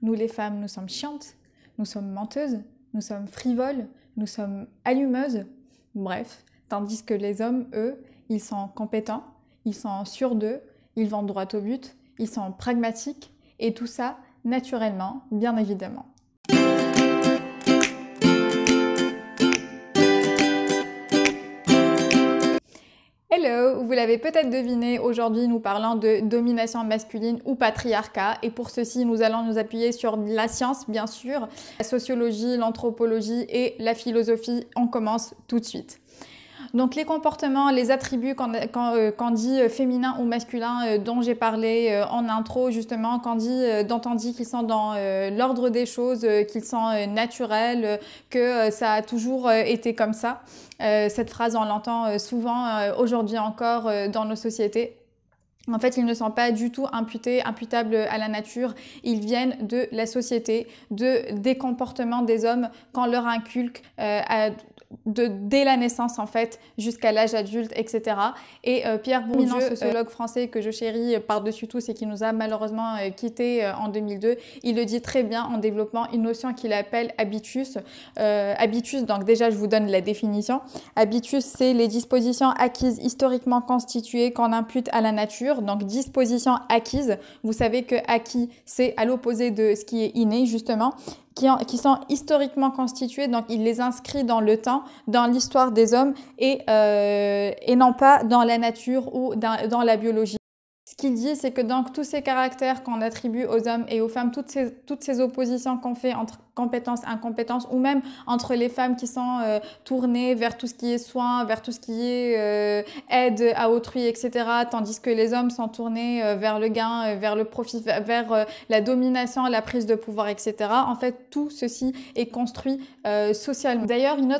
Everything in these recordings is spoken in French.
Nous les femmes, nous sommes chiantes, nous sommes menteuses, nous sommes frivoles, nous sommes allumeuses, bref. Tandis que les hommes, eux, ils sont compétents, ils sont sûrs d'eux, ils vont droit au but, ils sont pragmatiques, et tout ça, naturellement, bien évidemment. Hello, vous l'avez peut-être deviné, aujourd'hui nous parlons de domination masculine ou patriarcat et pour ceci nous allons nous appuyer sur la science bien sûr, la sociologie, l'anthropologie et la philosophie. On commence tout de suite. Donc les comportements, les attributs qu'on dit féminin ou masculin dont j'ai parlé en intro justement, dont on dit qu'ils sont dans l'ordre des choses, qu'ils sont naturels, que ça a toujours été comme ça. Cette phrase on l'entend souvent aujourd'hui encore dans nos sociétés. En fait, ils ne sont pas du tout imputables à la nature. Ils viennent de la société, des comportements des hommes qu'on leur inculque dès la naissance en fait jusqu'à l'âge adulte, etc. Et Pierre Bourdieu, sociologue français que je chéris par-dessus tout, et qui nous a malheureusement quittés en 2002, il le dit très bien en développant une notion qu'il appelle habitus. Habitus, donc déjà je vous donne la définition. Habitus, c'est les dispositions acquises historiquement constituées qu'on impute à la nature. Donc dispositions acquises, vous savez que acquis, c'est à l'opposé de ce qui est inné justement. Qui sont historiquement constitués, donc il les inscrit dans le temps, dans l'histoire des hommes et non pas dans la nature ou dans la biologie. Ce qu'il dit, c'est que donc tous ces caractères qu'on attribue aux hommes et aux femmes, toutes ces oppositions qu'on fait entre compétences, incompétences, ou même entre les femmes qui sont tournées vers tout ce qui est soin, vers tout ce qui est aide à autrui, etc., tandis que les hommes sont tournés vers le gain, vers le profit, vers la domination, la prise de pouvoir, etc. En fait, tout ceci est construit socialement. D'ailleurs, une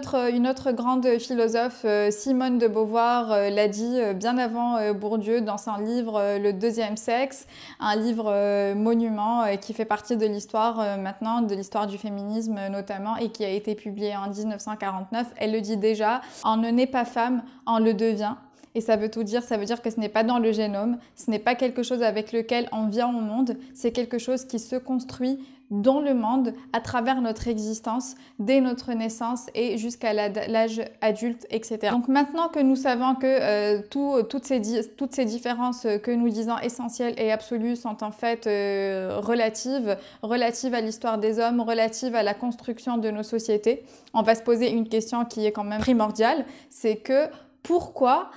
autre grande philosophe, Simone de Beauvoir, l'a dit bien avant Bourdieu dans son livre Le deuxième sexe, un livre monument qui fait partie de l'histoire maintenant, de l'histoire du féminisme notamment, et qui a été publié en 1949. Elle le dit déjà, on ne naît pas femme, on le devient. Et ça veut tout dire, ça veut dire que ce n'est pas dans le génome, ce n'est pas quelque chose avec lequel on vient au monde, c'est quelque chose qui se construit dans le monde à travers notre existence, dès notre naissance et jusqu'à l'âge adulte, etc. Donc maintenant que nous savons que toutes ces différences que nous disons essentielles et absolues sont en fait relatives à l'histoire des hommes, relatives à la construction de nos sociétés, on va se poser une question qui est quand même primordiale, c'est que pourquoi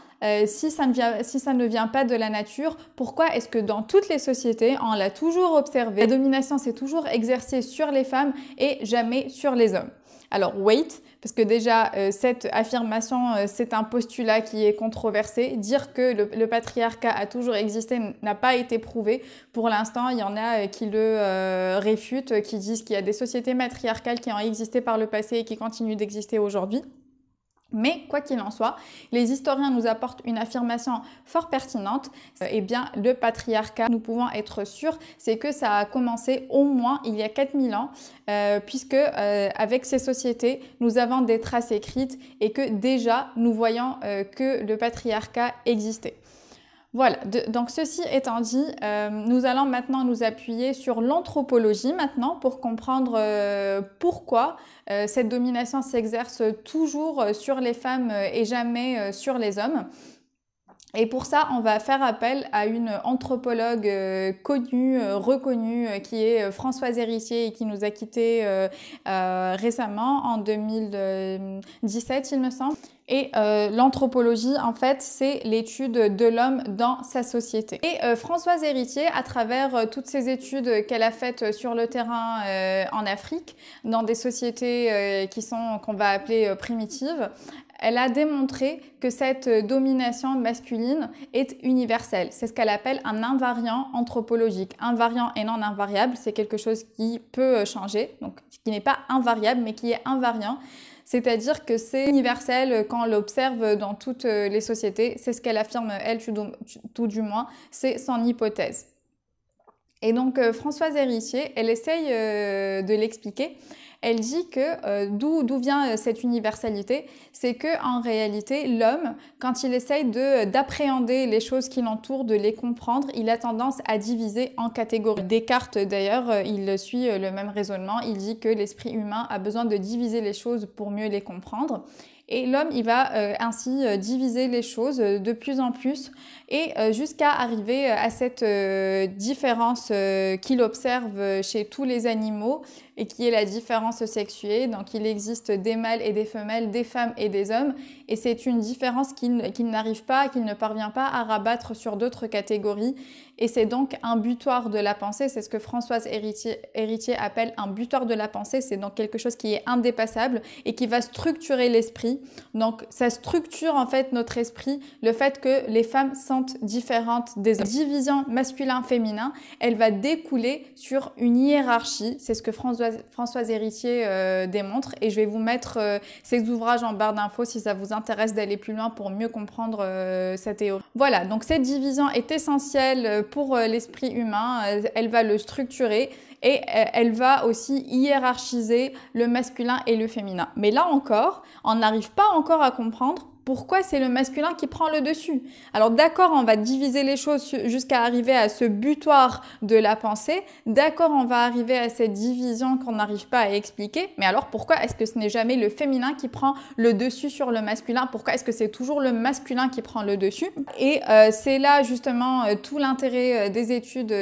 si ça ne vient pas de la nature, pourquoi est-ce que dans toutes les sociétés, on l'a toujours observé, la domination s'est toujours exercée sur les femmes et jamais sur les hommes? Alors, wait, parce que déjà, cette affirmation, c'est un postulat qui est controversé. Dire que le patriarcat a toujours existé n'a pas été prouvé. Pour l'instant, il y en a qui le réfutent, qui disent qu'il y a des sociétés matriarcales qui ont existé par le passé et qui continuent d'exister aujourd'hui. Mais quoi qu'il en soit, les historiens nous apportent une affirmation fort pertinente. Eh bien, le patriarcat, nous pouvons être sûrs, c'est que ça a commencé au moins il y a 4000 ans, puisque avec ces sociétés, nous avons des traces écrites et que déjà, nous voyons que le patriarcat existait. Voilà, donc ceci étant dit, nous allons maintenant nous appuyer sur l'anthropologie maintenant pour comprendre pourquoi cette domination s'exerce toujours sur les femmes et jamais sur les hommes. Et pour ça, on va faire appel à une anthropologue connue, reconnue, qui est Françoise Héritier et qui nous a quittés récemment, en 2017, il me semble. Et l'anthropologie, en fait, c'est l'étude de l'homme dans sa société. Et Françoise Héritier, à travers toutes ces études qu'elle a faites sur le terrain en Afrique, dans des sociétés qu'on va appeler primitives, elle a démontré que cette domination masculine est universelle. C'est ce qu'elle appelle un invariant anthropologique. Invariant et non invariable, c'est quelque chose qui peut changer, donc qui n'est pas invariable, mais qui est invariant. C'est-à-dire que c'est universel quand on l'observe dans toutes les sociétés. C'est ce qu'elle affirme, elle, tout du moins. C'est son hypothèse. Et donc, Françoise Héritier, elle essaye de l'expliquer. elle dit que d'où vient cette universalité, c'est que en réalité, l'homme, quand il essaye d'appréhender les choses qui l'entourent, de les comprendre, il a tendance à diviser en catégories. Descartes, d'ailleurs, il suit le même raisonnement. Il dit que l'esprit humain a besoin de diviser les choses pour mieux les comprendre. Et l'homme, il va ainsi diviser les choses de plus en plus et jusqu'à arriver à cette différence qu'il observe chez tous les animaux et qui est la différence sexuée. Donc, il existe des mâles et des femelles, des femmes et des hommes. Et c'est une différence qu'il n'arrive pas, qu'il ne parvient pas à rabattre sur d'autres catégories. Et c'est donc un butoir de la pensée. C'est ce que Françoise Héritier appelle un butoir de la pensée. C'est donc quelque chose qui est indépassable et qui va structurer l'esprit. Donc, ça structure en fait notre esprit, le fait que les femmes sont différentes des hommes. La division masculin-féminin, elle va découler sur une hiérarchie. C'est ce que Françoise Héritier démontre. Et je vais vous mettre ces ouvrages en barre d'infos si ça vous intéresse d'aller plus loin pour mieux comprendre cette théorie. Voilà, donc cette division est essentielle pour l'esprit humain. Elle va le structurer et elle va aussi hiérarchiser le masculin et le féminin. Mais là encore, on n'arrive pas encore à comprendre pourquoi c'est le masculin qui prend le dessus. Alors d'accord, on va diviser les choses jusqu'à arriver à ce butoir de la pensée. D'accord, on va arriver à cette division qu'on n'arrive pas à expliquer. Mais alors pourquoi est-ce que ce n'est jamais le féminin qui prend le dessus sur le masculin? Pourquoi est-ce que c'est toujours le masculin qui prend le dessus? Et c'est là justement tout l'intérêt des études,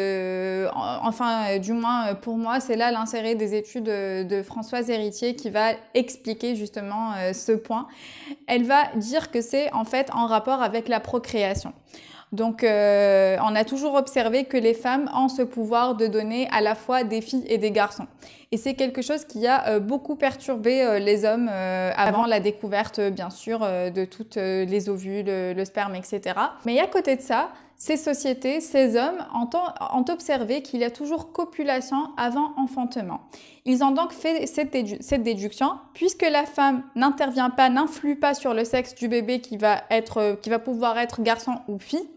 enfin du moins pour moi, c'est là l'intérêt des études de Françoise Héritier qui va expliquer justement ce point. Elle va dire que c'est en fait en rapport avec la procréation. Donc, on a toujours observé que les femmes ont ce pouvoir de donner à la fois des filles et des garçons. Et c'est quelque chose qui a beaucoup perturbé les hommes avant la découverte, bien sûr, de toutes les ovules, le sperme, etc. Mais à côté de ça, ces sociétés, ces hommes ont observé qu'il y a toujours copulation avant enfantement. Ils ont donc fait cette déduction, puisque la femme n'intervient pas, n'influe pas sur le sexe du bébé qui va pouvoir être garçon ou fille,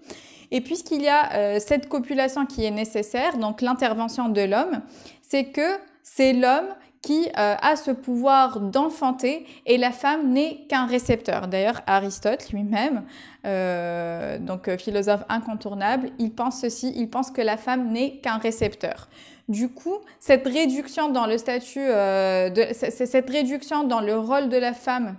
et puisqu'il y a cette copulation qui est nécessaire, donc l'intervention de l'homme, c'est que c'est l'homme qui a ce pouvoir d'enfanter et la femme n'est qu'un récepteur. D'ailleurs, Aristote lui-même, donc philosophe incontournable, il pense ceci, il pense que la femme n'est qu'un récepteur. Du coup, cette réduction dans le statut, cette réduction dans le rôle de la femme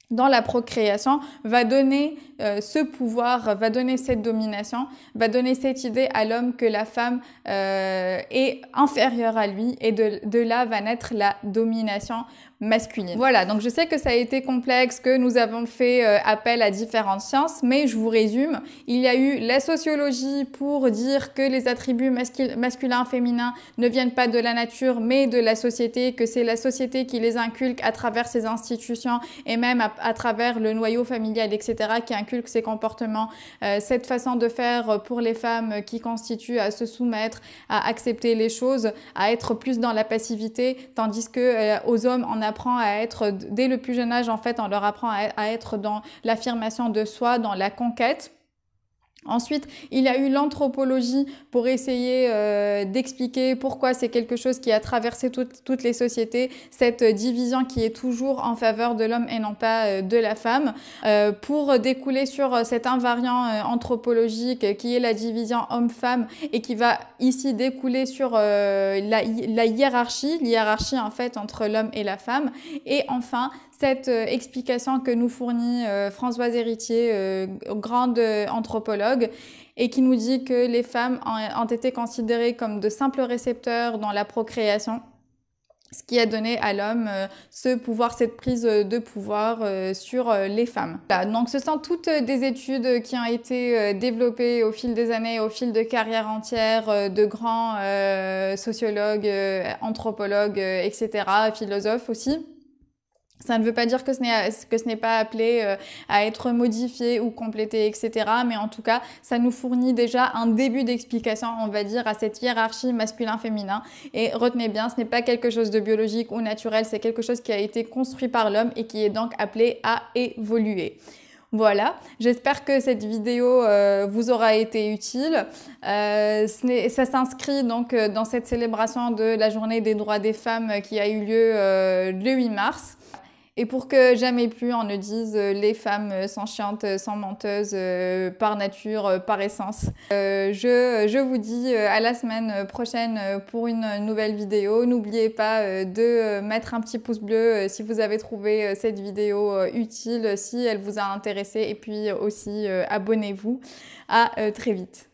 dans la procréation va donner ce pouvoir, va donner cette domination, va donner cette idée à l'homme que la femme est inférieure à lui et de là va naître la domination masculine. Voilà, donc je sais que ça a été complexe, que nous avons fait appel à différentes sciences, mais je vous résume. Il y a eu la sociologie pour dire que les attributs masculins, féminins ne viennent pas de la nature, mais de la société, que c'est la société qui les inculque à travers ses institutions et même à travers le noyau familial, etc., qui inculque ces comportements, cette façon de faire pour les femmes qui constitue à se soumettre, à accepter les choses, à être plus dans la passivité, tandis que aux hommes, on apprend à être, dès le plus jeune âge, en fait, on leur apprend à être dans l'affirmation de soi, dans la conquête. Ensuite, il y a eu l'anthropologie pour essayer d'expliquer pourquoi c'est quelque chose qui a traversé toutes les sociétés, cette division qui est toujours en faveur de l'homme et non pas de la femme, pour découler sur cet invariant anthropologique qui est la division homme-femme et qui va ici découler sur la hiérarchie, en fait entre l'homme et la femme, et enfin cette explication que nous fournit Françoise Héritier, grande anthropologue, et qui nous dit que les femmes ont été considérées comme de simples récepteurs dans la procréation, ce qui a donné à l'homme ce pouvoir, cette prise de pouvoir sur les femmes. Voilà, donc ce sont toutes des études qui ont été développées au fil des années, au fil de carrières entières de grands sociologues, anthropologues, etc., philosophes aussi. Ça ne veut pas dire que ce n'est pas appelé à être modifié ou complété, etc. Mais en tout cas, ça nous fournit déjà un début d'explication, on va dire, à cette hiérarchie masculin-féminin. Et retenez bien, ce n'est pas quelque chose de biologique ou naturel, c'est quelque chose qui a été construit par l'homme et qui est donc appelé à évoluer. Voilà, j'espère que cette vidéo vous aura été utile. Ça s'inscrit donc dans cette célébration de la journée des droits des femmes qui a eu lieu le 8 mars. Et pour que jamais plus on ne dise les femmes sont chiantes, sont menteuses par nature, par essence. Je vous dis à la semaine prochaine pour une nouvelle vidéo. N'oubliez pas de mettre un petit pouce bleu si vous avez trouvé cette vidéo utile, si elle vous a intéressé. Et puis aussi abonnez-vous. À très vite.